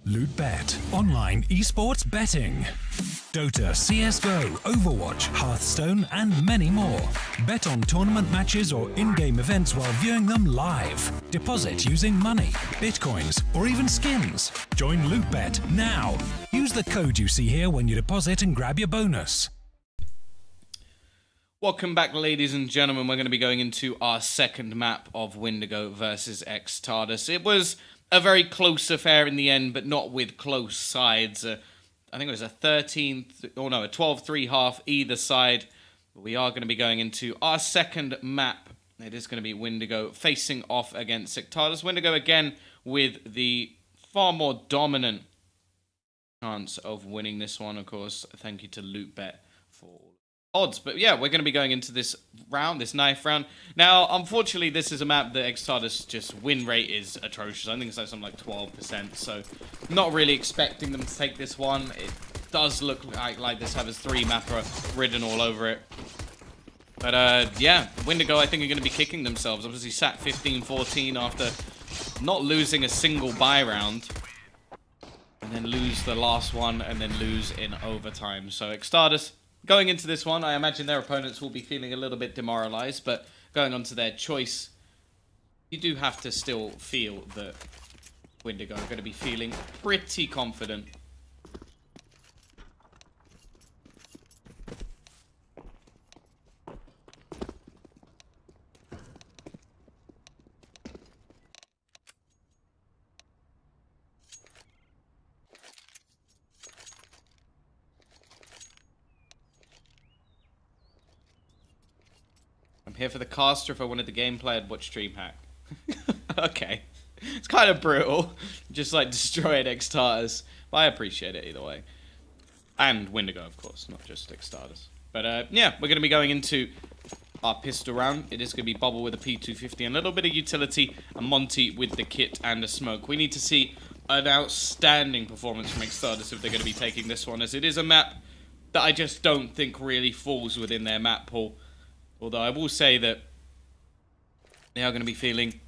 LootBet, online esports betting. Dota, CSGO, Overwatch, Hearthstone, and many more. Bet on tournament matches or in-game events while viewing them live. Deposit using money, bitcoins, or even skins. Join LootBet now. Use the code you see here when you deposit and grab your bonus. Welcome back, ladies and gentlemen. We're going to be going into our second map of Windigo versus eXtatus. It was a very close affair in the end, but not with close sides. I think it was a 12-3 half either side. We are going to be going into our second map. It is going to be Windigo facing off against eXtatus. Windigo again with the far more dominant chance of winning this one, of course. Thank you to LootBet for odds. But yeah, we're going to be going into this round, this knife round. Now, unfortunately, this is a map that eXtatus just win rate is atrocious. I think it's like something like 12%. So, not really expecting them to take this one. It does look like this has 3 mapper written all over it. But yeah, Windigo I think are going to be kicking themselves. Obviously sat 15-14 after not losing a single buy round. And then lose the last one and then lose in overtime. So eXtatus going into this one, I imagine their opponents will be feeling a little bit demoralized, but going on to their choice, you do have to still feel that Windigo are going to be feeling pretty confident. Here for the caster. If I wanted the gameplay, I'd watch DreamHack. Okay. It's kind of brutal. Just like destroying eXtatus. But I appreciate it either way. And Windigo, of course, not just eXtatus. But yeah, we're going to be going into our pistol round. It is going to be Bubble with a P250 and a little bit of utility. And Monty with the kit and a smoke. We need to see an outstanding performance from eXtatus if they're going to be taking this one, as it is a map that I just don't think really falls within their map pool. Although I will say that they are going to be feeling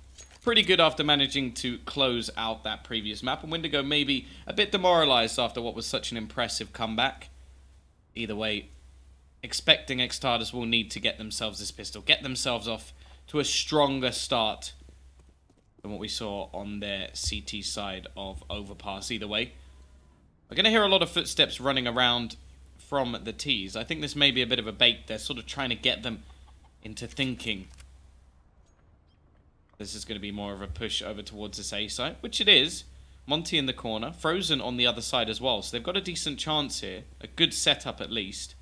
pretty good after managing to close out that previous map. And Windigo may be a bit demoralized after what was such an impressive comeback. Either way, expecting eXtatus will need to get themselves this pistol. Get themselves off to a stronger start than what we saw on their CT side of Overpass. Either way, we're going to hear a lot of footsteps running around from the T's. I think this may be a bit of a bait. They're sort of trying to get them into thinking this is going to be more of a push over towards this A side, which it is. Monty in the corner, Frozen on the other side as well, so they've got a decent chance here, a good setup at least.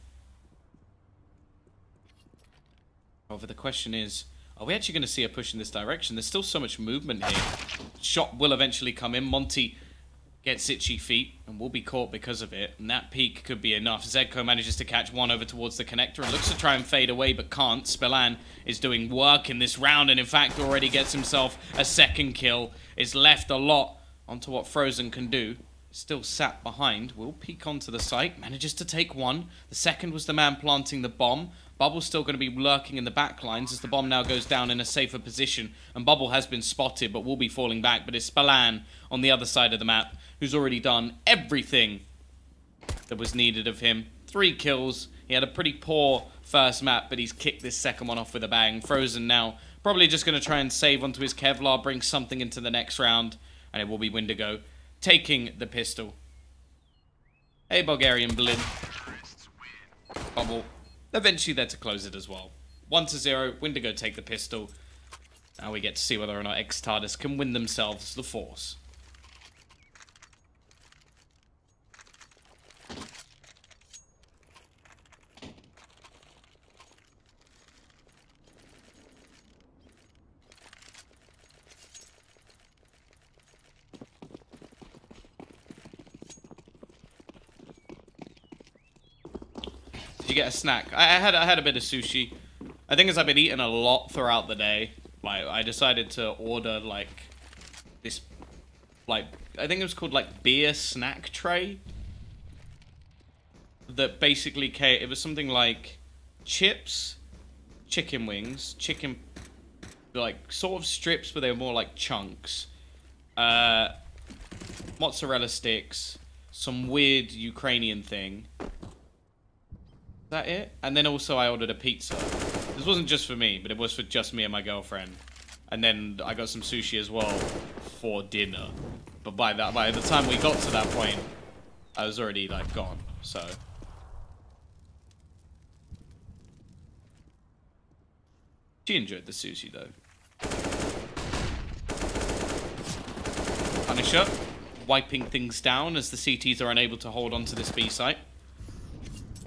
However, the question is, are we actually going to see a push in this direction? There's still so much movement here. Shot will eventually come in. Monty gets itchy feet and will be caught because of it. And that peek could be enough. Zedko manages to catch one over towards the connector and looks to try and fade away, but can't. Spillan is doing work in this round and in fact already gets himself a second kill. Is left a lot onto what Frozen can do. Still sat behind. Will peek onto the site. Manages to take one. The second was the man planting the bomb. Bubble's still going to be lurking in the back lines as the bomb now goes down in a safer position. And Bubble has been spotted but will be falling back. But it's Spillan on the other side of the map who's already done everything that was needed of him. 3 kills. He had a pretty poor first map, but he's kicked this second one off with a bang. Frozen now probably just going to try and save onto his Kevlar, bring something into the next round. And it will be Windigo taking the pistol. Hey, Bulgarian Blin. Bubble eventually there to close it as well. 1-0, Windigo take the pistol. Now we get to see whether or not eXtatus can win themselves the Force. Did you get a snack? I had a bit of sushi. I think as I've been eating a lot throughout the day, like I decided to order like this, like I think it was called like beer snack tray. That basically it was something like chips, chicken wings, chicken, like sort of strips, but they were more like chunks. mozzarella sticks, some weird Ukrainian thing. Is that it? And then also I ordered a pizza. This wasn't just for me, but it was for just me and my girlfriend. And then I got some sushi as well for dinner. But by the time we got to that point, I was already like gone. So she enjoyed the sushi though. Punisher wiping things down as the CTs are unable to hold on to this B site.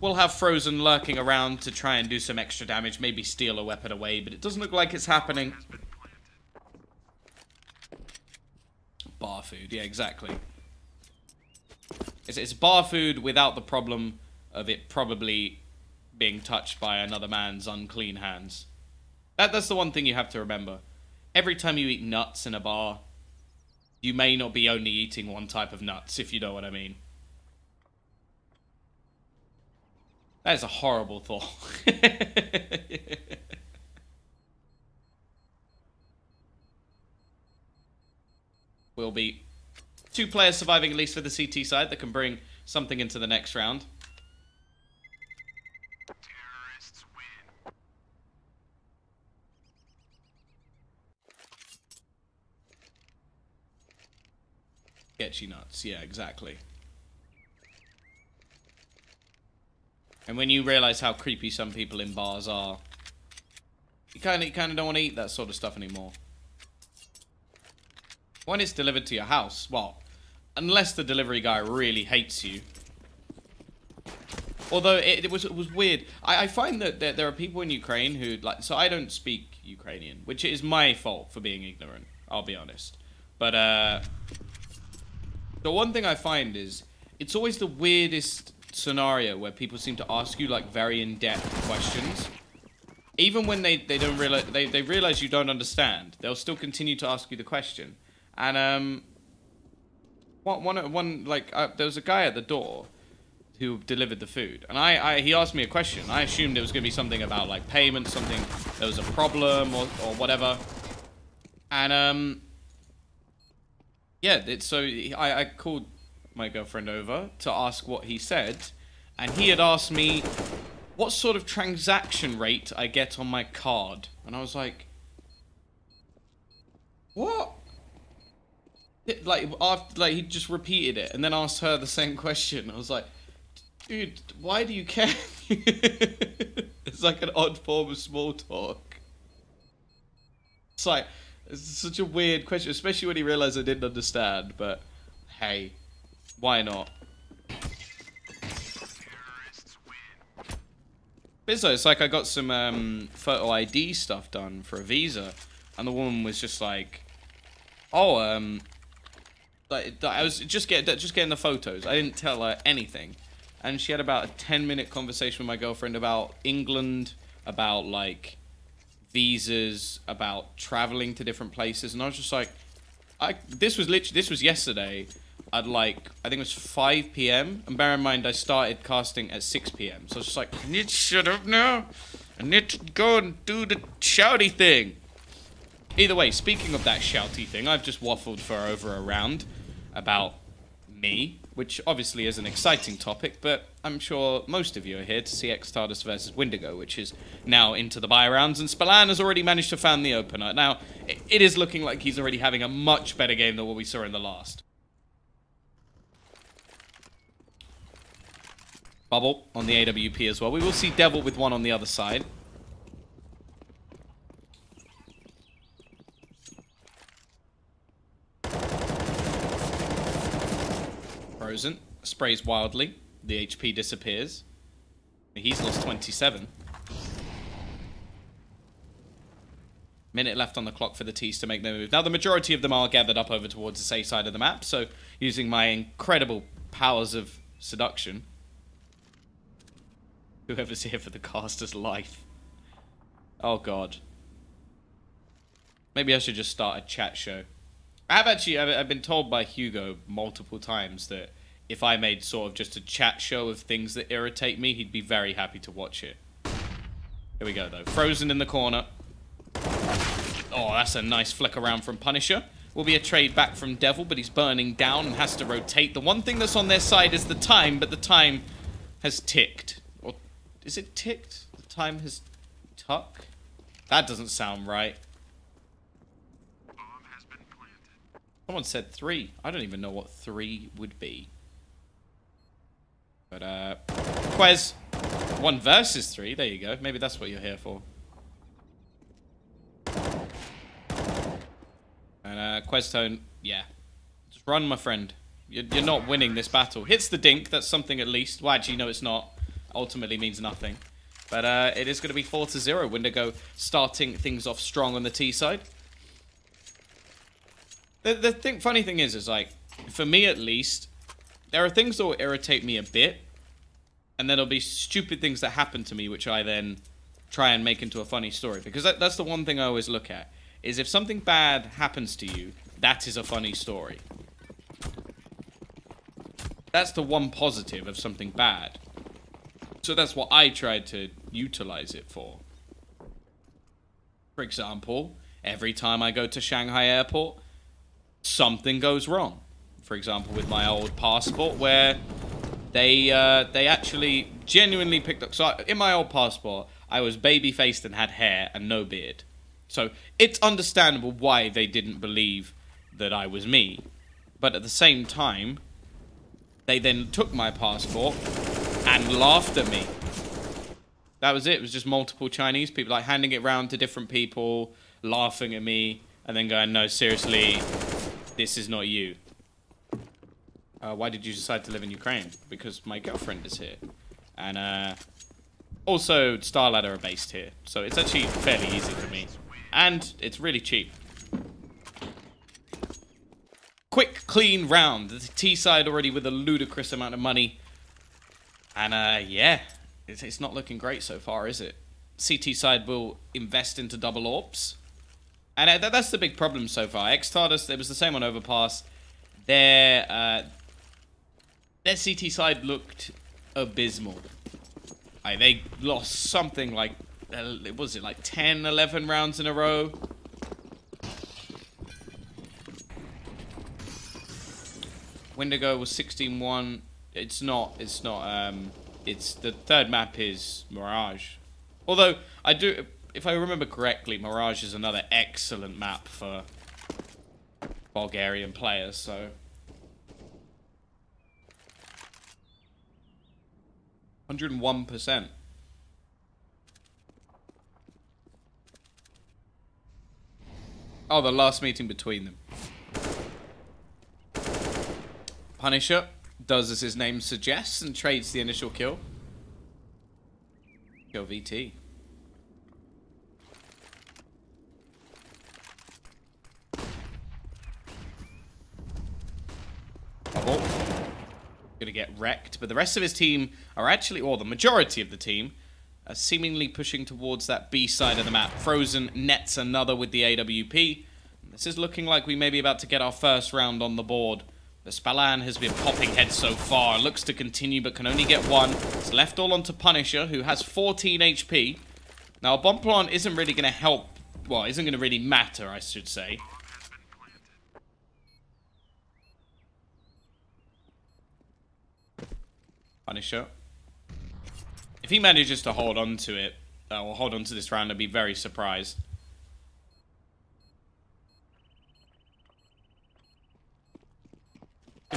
We'll have Frozen lurking around to try and do some extra damage, maybe steal a weapon away, but it doesn't look like it's happening. Bar food, yeah, exactly. It's bar food without the problem of it probably being touched by another man's unclean hands. That's the one thing you have to remember. Every time you eat nuts in a bar, you may not be only eating one type of nuts, if you know what I mean. That is a horrible thought. Will be 2 players surviving at least for the CT side that can bring something into the next round. Terrorists win. Sketchy nuts, yeah, exactly. And when you realize how creepy some people in bars are, you kind of don't want to eat that sort of stuff anymore. When it's delivered to your house, well, unless the delivery guy really hates you. Although it was weird. I find that there are people in Ukraine who like. So I don't speak Ukrainian, which is my fault for being ignorant. I'll be honest. But the one thing I find is it's always the weirdest scenario where people seem to ask you like very in-depth questions. Even when they don't realize they realize you don't understand, they'll still continue to ask you the question. And there was a guy at the door who delivered the food, and he asked me a question. I assumed it was going to be something about like payment, something there was a problem or whatever. And yeah, I called my girlfriend over to ask what he said, and he had asked me what sort of transaction rate I get on my card, and I was like, what? Like he just repeated it and then asked her the same question. I was like, dude, why do you care? It's like an odd form of small talk. It's like, it's such a weird question, especially when he realized I didn't understand, but hey, why not? Bizzo, it's like I got some photo ID stuff done for a visa, and the woman was just like, oh, like I was just getting the photos. I didn't tell her anything, and she had about a 10-minute conversation with my girlfriend about England, about like visas, about traveling to different places, and I was just like, this was yesterday at like, I think it was 5 p.m. and bear in mind I started casting at 6 p.m. so I was just like, I need to shut up now. I need to go and do the shouty thing. Either way, speaking of that shouty thing, I've just waffled for over a round about me, which obviously is an exciting topic, but I'm sure most of you are here to see eXtatus versus Windigo, which is now into the bye rounds, and Spallan has already managed to fan the opener. Now, it is looking like he's already having a much better game than what we saw in the last. Bubble on the AWP as well. We will see Devil with one on the other side. Frozen sprays wildly. The HP disappears. He's lost 27. Minute left on the clock for the T's to make their move. Now, the majority of them are gathered up over towards the safe side of the map, so using my incredible powers of seduction. Whoever's here for the caster's life. Oh, God. Maybe I should just start a chat show. I've been told by Hugo multiple times that if I made sort of just a chat show of things that irritate me, he'd be very happy to watch it. Here we go, though. Frozen in the corner. Oh, that's a nice flick around from Punisher. will be a trade back from Devil, but he's burning down and has to rotate. The one thing that's on their side is the time, but the time has ticked. Or is it ticked? The time has tuck? That doesn't sound right. Bomb has been planted. Someone said 3. I don't even know what 3 would be. But, Quez, 1 versus 3. There you go. Maybe that's what you're here for. And, Queztone, yeah. Just run, my friend. You're not winning this battle. Hits the dink. That's something at least. Well, actually, no, it's not. Ultimately means nothing. But it is going to be 4-0. Windigo starting things off strong on the T side. The funny thing is like, for me at least, there are things that will irritate me a bit. And then there'll be stupid things that happen to me, which I then try and make into a funny story. Because that's the one thing I always look at. Is if something bad happens to you, that is a funny story. That's the one positive of something bad. So that's what I tried to utilize it for. For example, every time I go to Shanghai Airport, something goes wrong. For example, with my old passport, where they actually genuinely picked up... So in my old passport, I was baby-faced and had hair and no beard. So it's understandable why they didn't believe that I was me. But at the same time, they then took my passport and laughed at me. That was it. It was just multiple Chinese people, like, handing it around to different people, laughing at me, and then going, no, seriously, this is not you. Why did you decide to live in Ukraine? Because my girlfriend is here. And, also, Starladder are based here. So it's actually fairly easy for me. And it's really cheap. Quick, clean round. The T side already with a ludicrous amount of money. And, yeah. It's not looking great so far, is it? CT side will invest into double orbs. And that's the big problem so far. eXtatus, it was the same on Overpass. Their CT side looked abysmal. They lost something like, was it like 10, 11 rounds in a row? Windigo was 16-1. It's not, it's the third map is Mirage. Although, if I remember correctly, Mirage is another excellent map for Bulgarian players, so... 101%. Oh, the last meeting between them. Punisher does as his name suggests and trades the initial kill. Kill VT. Bubble. Gonna get wrecked, but the rest of his team are actually, or the majority of the team, are seemingly pushing towards that B side of the map. Frozen nets another with the AWP. This is looking like we may be about to get our first round on the board. The Spallan has been popping heads so far. Looks to continue, but can only get one. It's left all onto Punisher, who has 14 HP. Now, a bomb plant isn't really going to help. Well, isn't going to really matter, I should say. Punisher. If he manages to hold on to it, or hold on to this round, I'd be very surprised.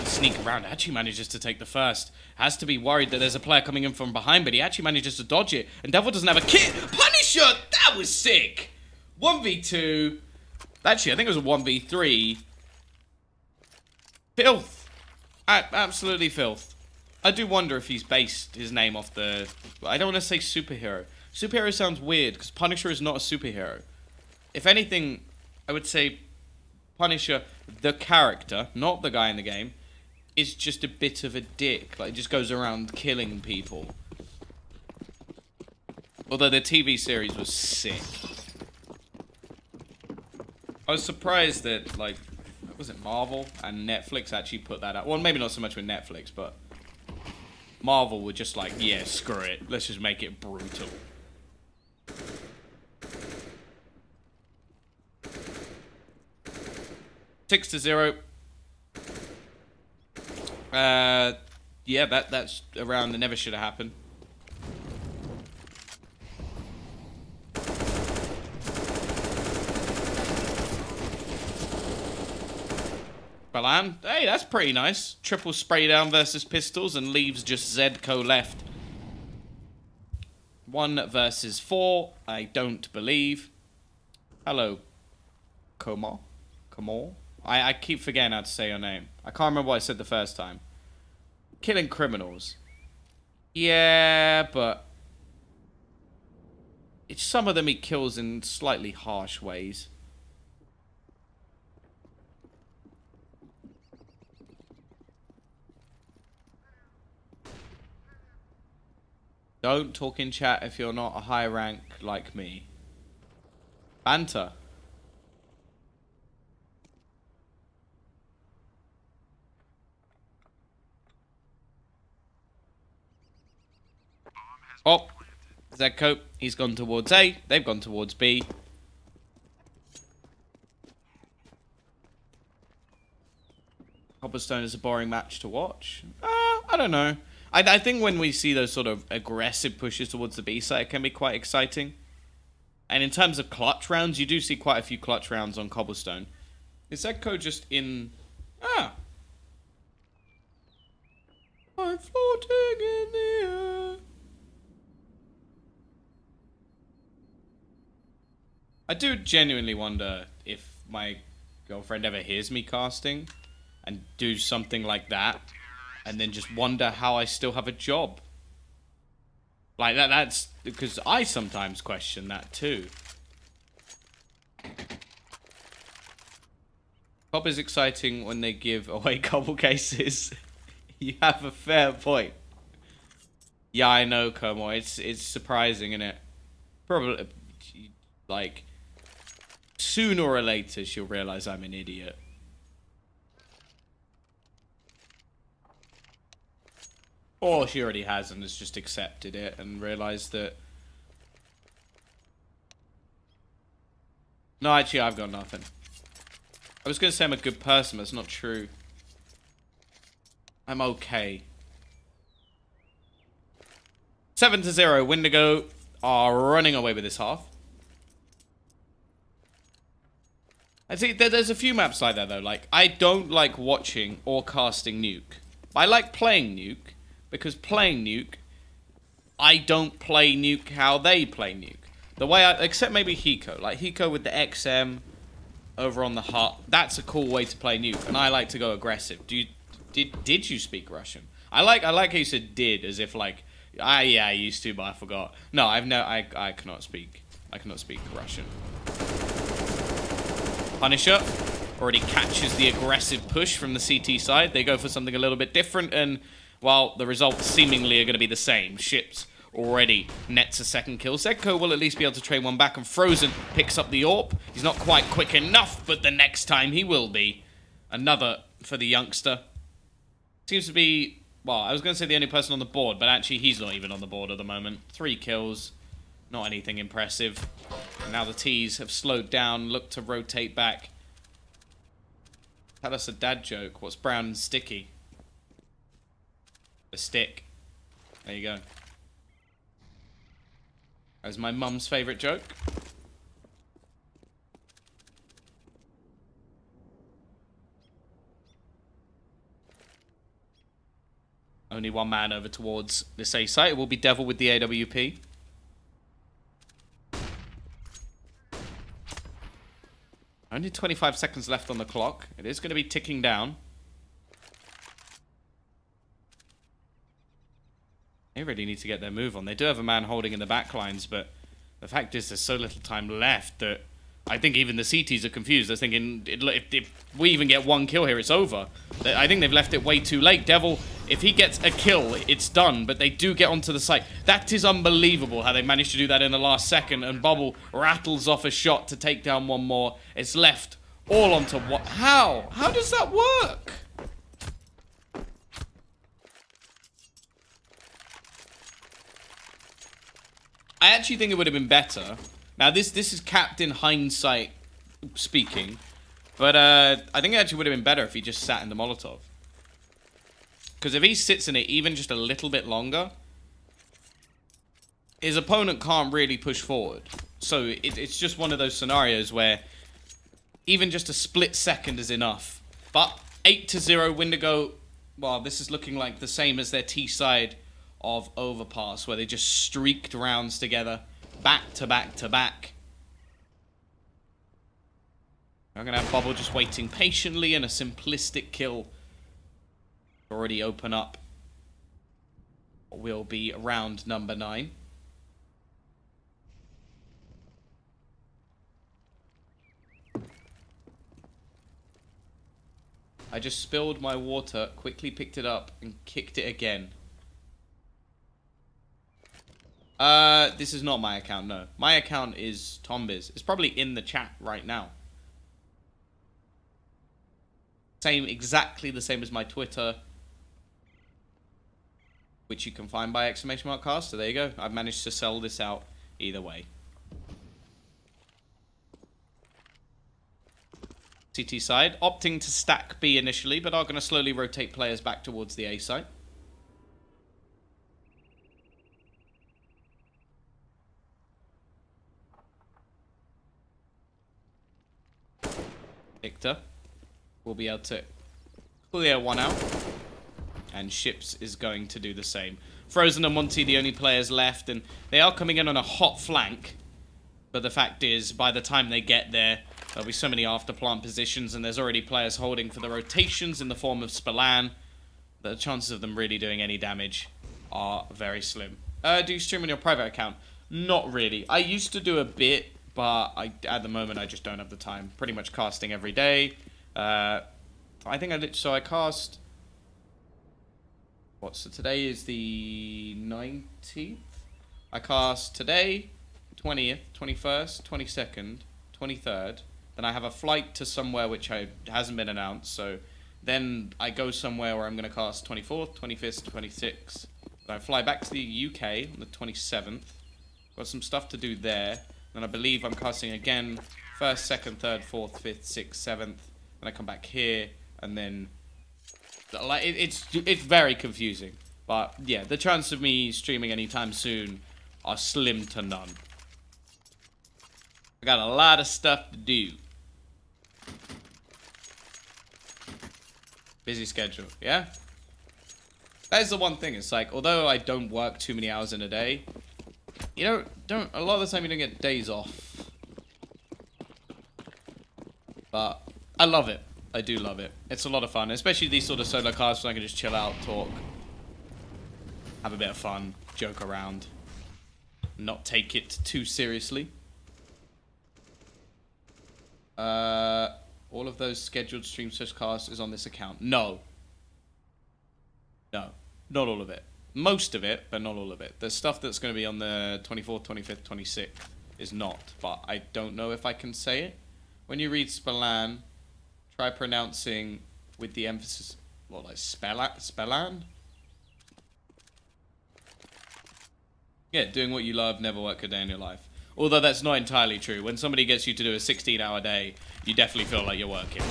Sneak around, actually manages to take the first. Has to be worried that there's a player coming in from behind, but he actually manages to dodge it. And Devil doesn't have a kit. Punisher! That was sick! 1v2. Actually, I think it was a 1v3. Filth. Absolutely filth. I do wonder if he's based his name off the... I don't want to say superhero. Superhero sounds weird, because Punisher is not a superhero. If anything, I would say Punisher, the character, not the guy in the game, is just a bit of a dick. Like, just goes around killing people. Although the TV series was sick. I was surprised that, like, was it Marvel and Netflix actually put that out? Well, maybe not so much with Netflix, but Marvel were just like, yeah, screw it. Let's just make it brutal. 6-0. Yeah, that's a round that never should have happened. Balan, hey, that's pretty nice. Triple spray down versus pistols and leaves just Zedco left. 1 versus 4. I don't believe. Hello, Komor. Komor? I keep forgetting how to say your name. I can't remember what I said the first time. Killing criminals. Yeah, but it's some of them he kills in slightly harsh ways. Don't talk in chat if you're not a high rank like me. Banter. Oh, Zedco, he's gone towards A. They've gone towards B. Cobblestone is a boring match to watch. I don't know. I think when we see those sort of aggressive pushes towards the B side, it can be quite exciting. And in terms of clutch rounds, you do see quite a few clutch rounds on Cobblestone. Is Zedco just in... Ah. I'm floating in the air. I do genuinely wonder if my girlfriend ever hears me casting and do something like that and then just wonder how I still have a job. Like that's because I sometimes question that too. Cobb is exciting when they give away cobble cases. You have a fair point. Yeah, I know, Como. It's surprising, isn't it? Probably, like, sooner or later she'll realize I'm an idiot. Or she already has and has just accepted it and realized that... No, actually, I've got nothing. I was going to say I'm a good person, but it's not true. I'm okay. 7-0. Windigo are running away with this half. I see there's a few maps like that, though. Like, I don't like watching or casting Nuke. I like playing Nuke, because playing Nuke, I don't play Nuke how they play Nuke. The way I... Except maybe Hiko. Like, Hiko with the XM over on the hut. That's a cool way to play Nuke, and I like to go aggressive. Did you speak Russian? I like how you said did, as if like, yeah, I used to, but I forgot. No, I cannot speak. I cannot speak Russian. Punisher already catches the aggressive push from the CT side. They go for something a little bit different, and while the results seemingly are going to be the same, Ships already nets a second kill. Zedco will at least be able to trade one back, and Frozen picks up the AWP. He's not quite quick enough, but the next time he will be. Another for the youngster. Seems to be, well, I was going to say the only person on the board, but actually he's not even on the board at the moment. 3 kills, not anything impressive. And now the T's have slowed down, look to rotate back. Tell us a dad joke. What's brown and sticky? A stick. There you go. That was my mum's favourite joke. Only one man over towards this A site. It will be Devil with the AWP. Only 25 seconds left on the clock. It is going to be ticking down. They really need to get their move on. They do have a man holding in the back lines, but the fact is there's so little time left that I think even the CTs are confused. They're thinking, if we even get 1 kill here, it's over. I think they've left it way too late. Devil, if he gets a kill, it's done, but they do get onto the site. That is unbelievable how they managed to do that in the last second, and Bubble rattles off a shot to take down one more. It's left all onto what? How? How does that work? I actually think it would have been better. Now, this is capped in hindsight speaking, But I think it actually would have been better if he just sat in the Molotov. Because if he sits in it even just a little bit longer, his opponent can't really push forward. So it's just one of those scenarios where even just a split second is enough. But 8-0 Windigo, well, this is looking like the same as their T side of Overpass, where they just streaked rounds together, back to back to back. I'm going to have Bubble just waiting patiently, and a simplistic kill already open up. Will be round number 9. I just spilled my water, quickly picked it up, and kicked it again. This is not my account, no. My account is Tombiz. It's probably in the chat right now. Exactly the same as my Twitter, which you can find by !cast. So there you go. I've managed to sell this out either way. CT side, opting to stack B initially, but are going to slowly rotate players back towards the A side. Victor will be able to clear one out, and Ships is going to do the same. Frozen and Monty, the only players left, and they are coming in on a hot flank, but the fact is, by the time they get there, there'll be so many after-plant positions, and there's already players holding for the rotations in the form of Spillane, that the chances of them really doing any damage are very slim. Do you stream on your private account? Not really. I used to do a bit, but at the moment I just don't have the time. Pretty much casting every day. I think I cast... What, so today is the 19th? I cast today, 20th, 21st, 22nd, 23rd. Then I have a flight to somewhere which hasn't been announced. So then I go somewhere where I'm going to cast 24th, 25th, 26th. Then I fly back to the UK on the 27th. Got some stuff to do there. Then I believe I'm casting again 1st, 2nd, 3rd, 4th, 5th, 6th, 7th. Then I come back here, and then like it's very confusing. But yeah, the chance of me streaming anytime soon are slim to none. I got a lot of stuff to do. Busy schedule, yeah? That is the one thing. It's like, although I don't work too many hours in a day, you don't a lot of the time you don't get days off. But I love it. I do love it. It's a lot of fun, especially these sort of solo casts where I can just chill out, talk, have a bit of fun, joke around, not take it too seriously. All of those scheduled stream slash casts is on this account. No. No. Not all of it. Most of it, but not all of it. The stuff that's going to be on the 24th, 25th, 26th is not. But I don't know if I can say it. When you read Spillane, try pronouncing with the emphasis... What, like Spillane? Yeah, doing what you love, never work a day in your life. Although that's not entirely true. When somebody gets you to do a 16-hour day, you definitely feel like you're working.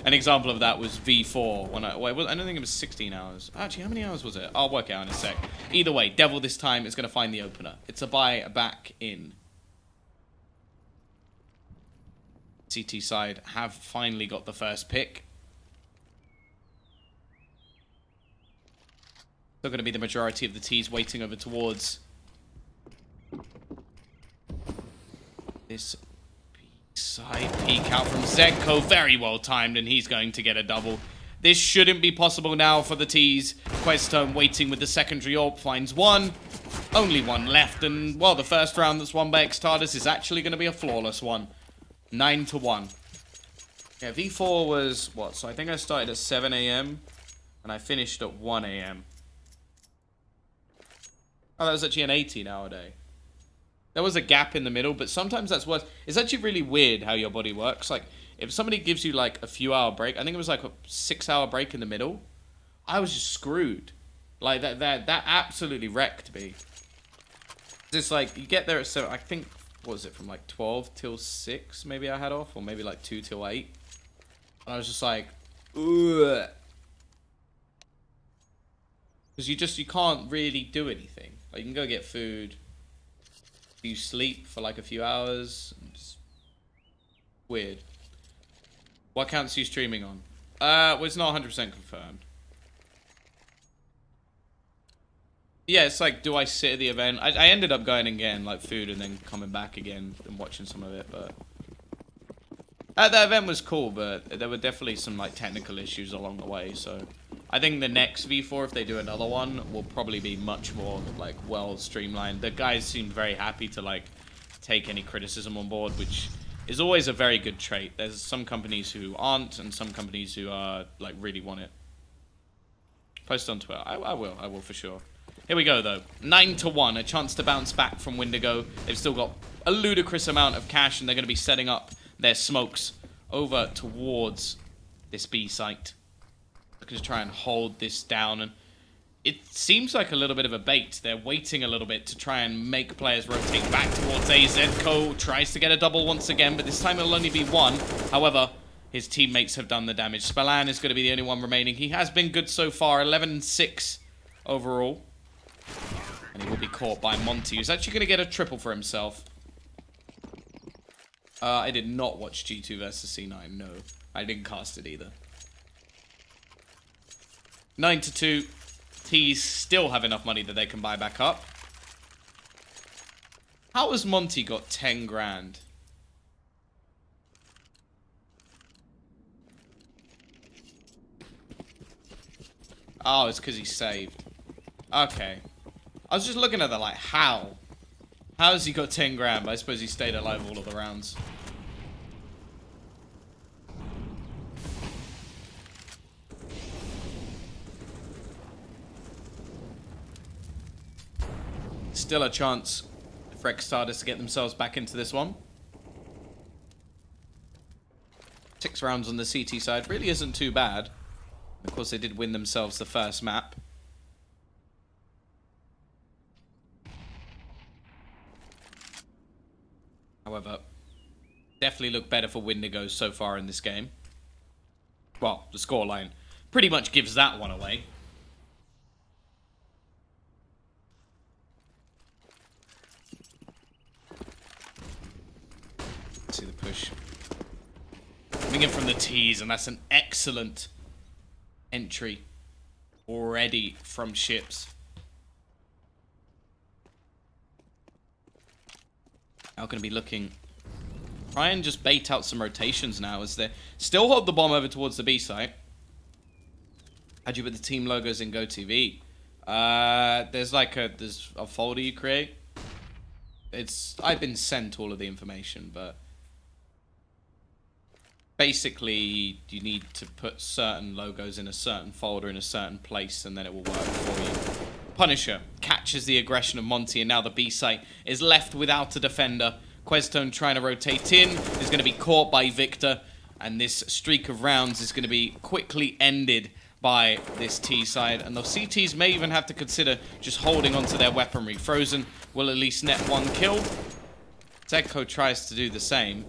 An example of that was V4. When I don't think it was 16 hours. Actually, how many hours was it? I'll work it out in a sec. Either way, Devil this time is going to find the opener. It's a buy back in. CT side have finally got the first pick. Still going to be the majority of the T's waiting over towards this side peek out from Zedko. Very well timed, and he's going to get a double. This shouldn't be possible now for the T's. Questone waiting with the secondary AWP finds one. Only one left, and well, the first round that's won by eXtatus is actually going to be a flawless one. 9-1. Yeah, V4 was what? So I think I started at 7 AM and I finished at 1 AM. Oh, that was actually an 18-hour day. There was a gap in the middle, but sometimes that's worse. It's actually really weird how your body works. Like, if somebody gives you, like, a few-hour break, I think it was, like, a 6-hour break in the middle, I was just screwed. Like, that absolutely wrecked me. It's like, you get there at 7, I think what was it, from like 12 till 6 maybe I had off, or maybe like 2 till 8. And I was just like, ugh. Because you can't really do anything. Like, you can go get food, you sleep for like a few hours. It's weird. What accounts are you streaming on? Well, it's not 100% confirmed. Yeah, it's like, do I sit at the event? I ended up going and getting like food and then coming back again and watching some of it, but the event was cool, but there were definitely some like technical issues along the way. So I think the next V4, if they do another one, will probably be much more like well streamlined. The guys seemed very happy to like take any criticism on board, which is always a very good trait. There's some companies who aren't, and some companies who are like really want it. Post on Twitter. I will for sure. Here we go though. 9-1, a chance to bounce back from Windigo. They've still got a ludicrous amount of cash, and they're going to be setting up their smokes over towards this B site. Looking to try and hold this down, and it seems like a little bit of a bait. They're waiting a little bit to try and make players rotate back towards AZ. Co tries to get a double once again, but this time it'll only be one. However, his teammates have done the damage. Spallan is going to be the only one remaining. He has been good so far, 11-6 overall. And he will be caught by Monty, who's actually going to get a triple for himself. I did not watch G2 versus C9, no. I didn't cast it either. 9-2. T's still have enough money that they can buy back up. How has Monty got 10 grand? Oh, it's because he saved. Okay. I was just looking at that like, how? How has he got 10 grand? But I suppose he stayed alive all of the rounds. Still a chance for eXtatus to get themselves back into this one. 6 rounds on the CT side really isn't too bad. Of course, they did win themselves the first map. However, definitely look better for Windigo so far in this game. Well, the scoreline pretty much gives that one away. Let's see the push. Coming in from the T's, and that's an excellent entry already from ships. Now going to be looking, try and just bait out some rotations now as they still hold the bomb over towards the B site. How'd you put the team logos in GoTV? There's a folder you create. I've been sent all of the information, but basically you need to put certain logos in a certain folder in a certain place, and then it will work for you. Punisher catches the aggression of Monty, and now the B site is left without a defender. Questone trying to rotate in is going to be caught by Victor, and this streak of rounds is going to be quickly ended by this T side, and the CTs may even have to consider just holding onto their weaponry. Frozen will at least net 1 kill. Zedco tries to do the same.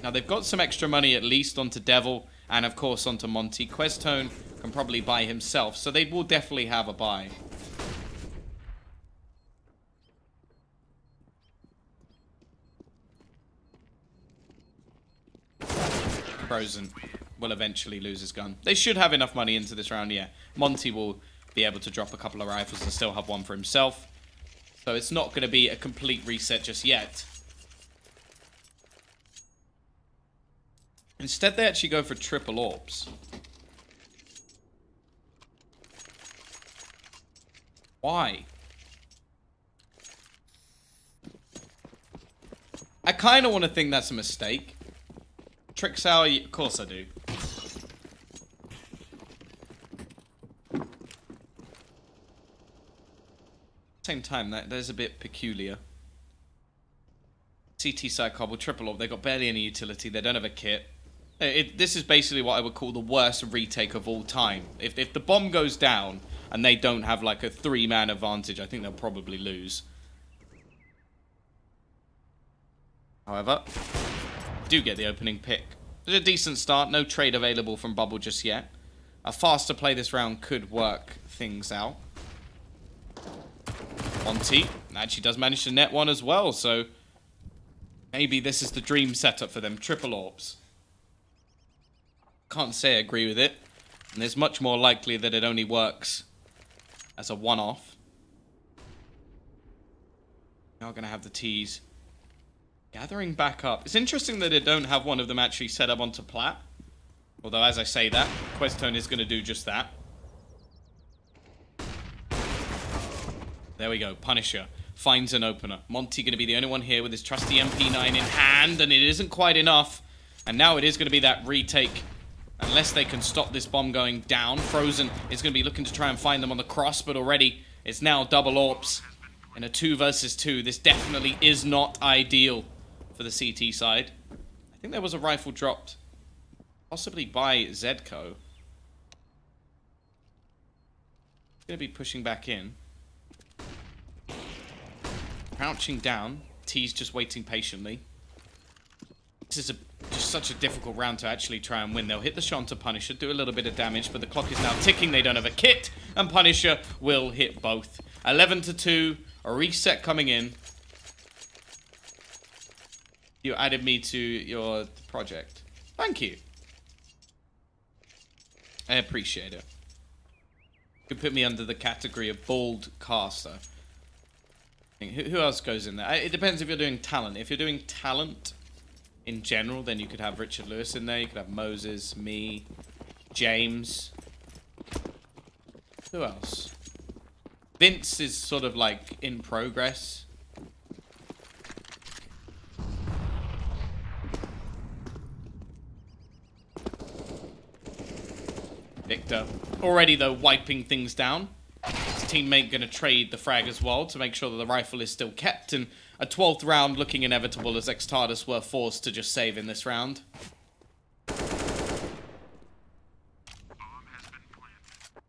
Now they've got some extra money at least onto Devil, and of course onto Monty. Questone can probably buy himself, so they will definitely have a buy. Frozen will eventually lose his gun. They should have enough money into this round, yeah. Monty will be able to drop a couple of rifles and still have one for himself. So it's not going to be a complete reset just yet. Instead, they actually go for triple orbs. Why? I kind of want to think that's a mistake. Tricks out, of course I do. Same time, that is a bit peculiar. CT side cobble, triple orb. They got barely any utility. They don't have a kit. This is basically what I would call the worst retake of all time. If the bomb goes down and they don't have like a 3-man advantage, I think they'll probably lose. However, do get the opening pick. There's a decent start. No trade available from Bubble just yet. A faster play this round could work things out. Monty actually does manage to net one as well, so maybe this is the dream setup for them. Triple orbs. Can't say I agree with it. And it's much more likely that it only works as a one-off. Now going to have the tees gathering back up. It's interesting that they don't have one of them actually set up onto plat. Although, as I say that, Questone is going to do just that. There we go. Punisher finds an opener. Monty going to be the only one here with his trusty MP9 in hand, and it isn't quite enough. And now it is going to be that retake. Unless they can stop this bomb going down. Frozen is going to be looking to try and find them on the cross, but already it's now double orbs. In a 2 versus 2, this definitely is not ideal for the CT side. I think there was a rifle dropped, possibly by Zedco. Going to be pushing back in. Crouching down. T's just waiting patiently. This is just such a difficult round to actually try and win. They'll hit the shot to Punisher, do a little bit of damage, but the clock is now ticking. They don't have a kit, and Punisher will hit both. 11-2, a reset coming in. You added me to your project. Thank you. I appreciate it. You could put me under the category of bald caster. Who else goes in there? It depends if you're doing talent. If you're doing talent in general, then you could have Richard Lewis in there. You could have Moses, me, James. Who else? Vince is sort of like in progress. Victor. Already, though, wiping things down. His teammate going to trade the frag as well to make sure that the rifle is still kept. And a 12th round looking inevitable as eXtatus were forced to just save in this round. Bomb has been planted.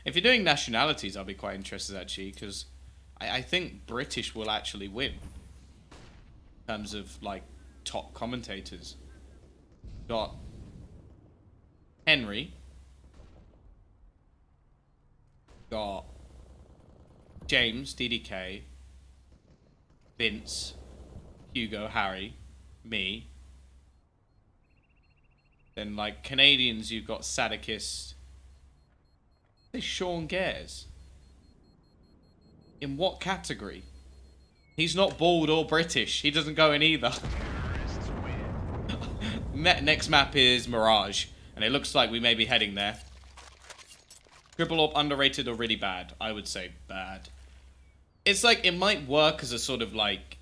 If you're doing nationalities, I'll be quite interested, actually, because I think British will actually win. In terms of, like, top commentators. Got Henry. Got James, DDK, Vince, Hugo, Harry, me. Then, like, Canadians, you've got Sadikist. There's Sean Gares. In what category? He's not bald or British. He doesn't go in either. Next map is Mirage. And it looks like we may be heading there. Triple Orb underrated or really bad? I would say bad. It's like, it might work as a sort of like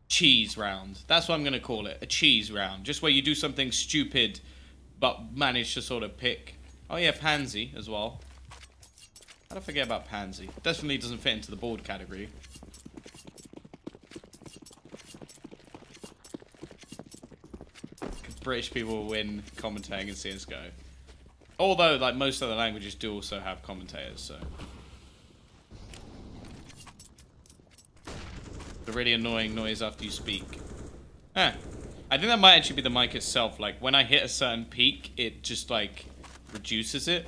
cheese round. That's what I'm going to call it. A cheese round. Just where you do something stupid, but manage to sort of pick. Oh yeah, Pansy as well. How did I forget about Pansy? Definitely doesn't fit into the board category. British people win commentating in CSGO. Although, like, most other languages do also have commentators, so. The really annoying noise after you speak. I think that might actually be the mic itself. Like, when I hit a certain peak, it just, like, reduces it.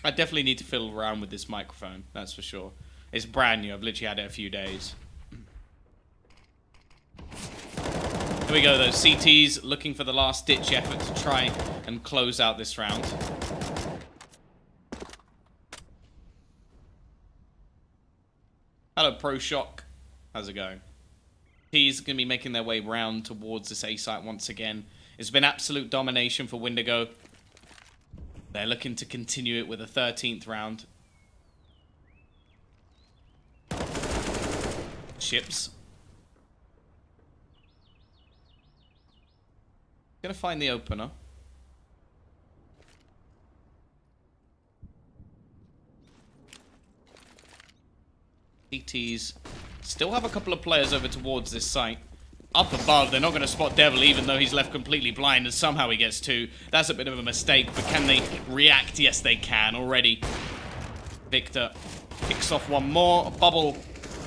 I definitely need to fiddle around with this microphone, that's for sure. It's brand new. I've literally had it a few days. Here we go, though. CT's looking for the last-ditch effort to try and close out this round. Hello, Pro Shock. How's it going? T's going to be making their way round towards this A site once again. It's been absolute domination for Windigo. They're looking to continue it with a 13th round. Ships. Gonna find the opener. CTs still have a couple of players over towards this site. up above. They're not going to spot Devil, even though he's left completely blind, and somehow he gets 2. That's a bit of a mistake, but can they react? Yes, they can already. Victor kicks off one more. Bubble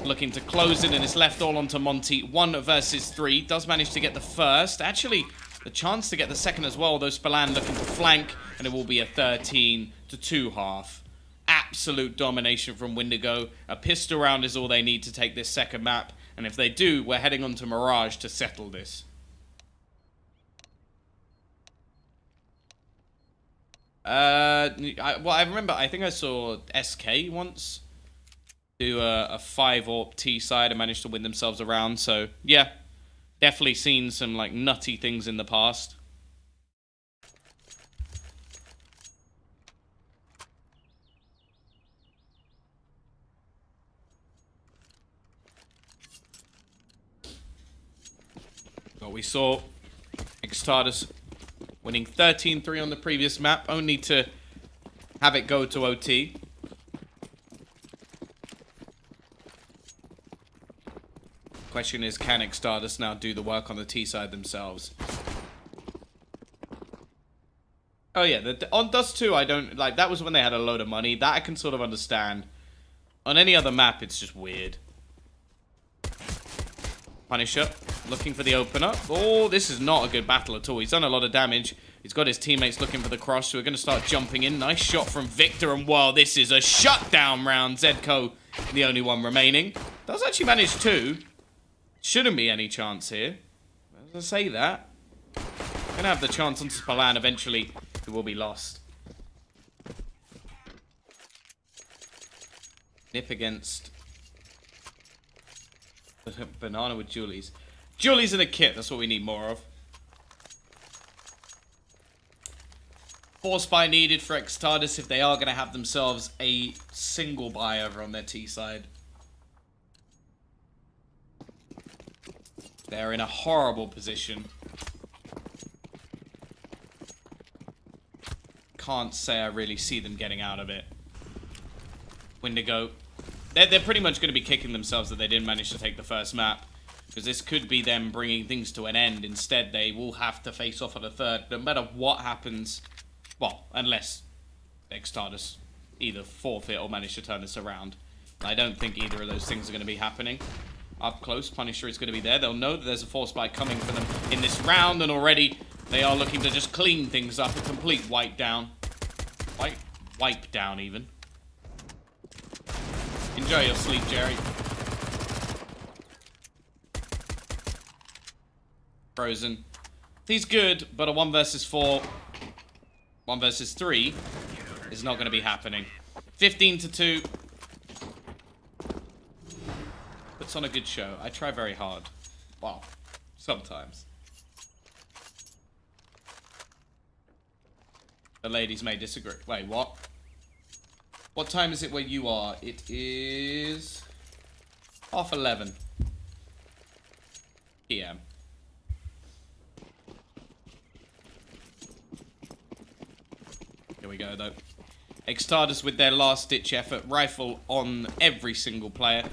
looking to close it, and it's left all onto Monty. 1 versus 3. Does manage to get the first. Actually, the chance to get the second as well, though. Spallan looking to flank, and it will be a 13-2 half. Absolute domination from Windigo. A pistol round is all they need to take this second map, and if they do, we're heading on to Mirage to settle this. I remember, I think I saw SK once do a 5-AWP T side and managed to win themselves around, so yeah, definitely seen some like nutty things in the past. But we saw eXtatus winning 13-3 on the previous map, only to have it go to OT. Question is, can eXtatus now do the work on the T side themselves? Oh yeah, on Dust 2, I don't like. That was when they had a load of money. That I can sort of understand. On any other map, it's just weird. Punisher looking for the opener. Oh, this is not a good battle at all. He's done a lot of damage. He's got his teammates looking for the cross, so we're going to start jumping in. Nice shot from Victor, and wow, this is a shutdown round. Zedco, the only one remaining. Does actually manage 2. Shouldn't be any chance here. As I say that, gonna have the chance on Spallan eventually. It will be lost. Nip against Banana with Julie's. Julie's in a kit. That's what we need more of. Force buy needed for eXtatus if they are going to have themselves a single buy over on their T side. They're in a horrible position. Can't say I really see them getting out of it. Windigo. They're pretty much going to be kicking themselves that they didn't manage to take the first map. Because this could be them bringing things to an end. Instead, they will have to face off on a third. No matter what happens. Well, unless eXtatus either forfeit or manage to turn this around. I don't think either of those things are going to be happening. Up close, Punisher is going to be there. They'll know that there's a force buy coming for them in this round. And already, they are looking to just clean things up. A complete wipe down. Wipe down, even. Enjoy your sleep, Jerry. Frozen. He's good, but a 1 versus 4, 1 versus 3 is not going to be happening. 15-2. Puts on a good show. I try very hard. Well, sometimes. The ladies may disagree. Wait, what? What time is it where you are? It is 11:30 PM. Here we go, though. eXtatus with their last-ditch effort. Rifle on every single player.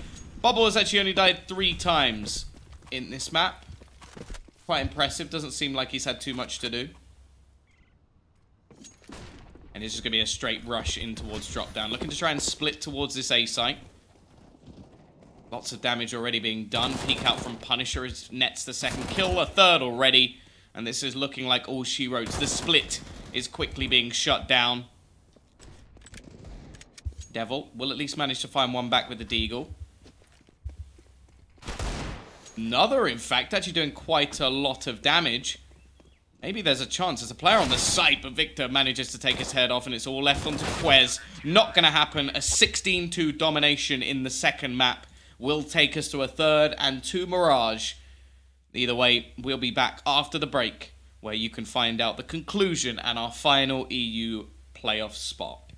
Bubble has actually only died 3 times in this map. Quite impressive. Doesn't seem like he's had too much to do. And it's just going to be a straight rush in towards drop down. Looking to try and split towards this A site. Lots of damage already being done. Peek out from Punisher. Nets the second kill. A third already. And this is looking like all she wrote. The split is quickly being shut down. Devil will at least manage to find one back with the Deagle. Another, in fact, actually doing quite a lot of damage. Maybe there's a chance. There's a player on the site, but Victor manages to take his head off, and it's all left onto Quez. Not going to happen. A 16-2 domination in the second map will take us to a third and 2 Mirage. Either way, we'll be back after the break, where you can find out the conclusion and our final EU playoff spot.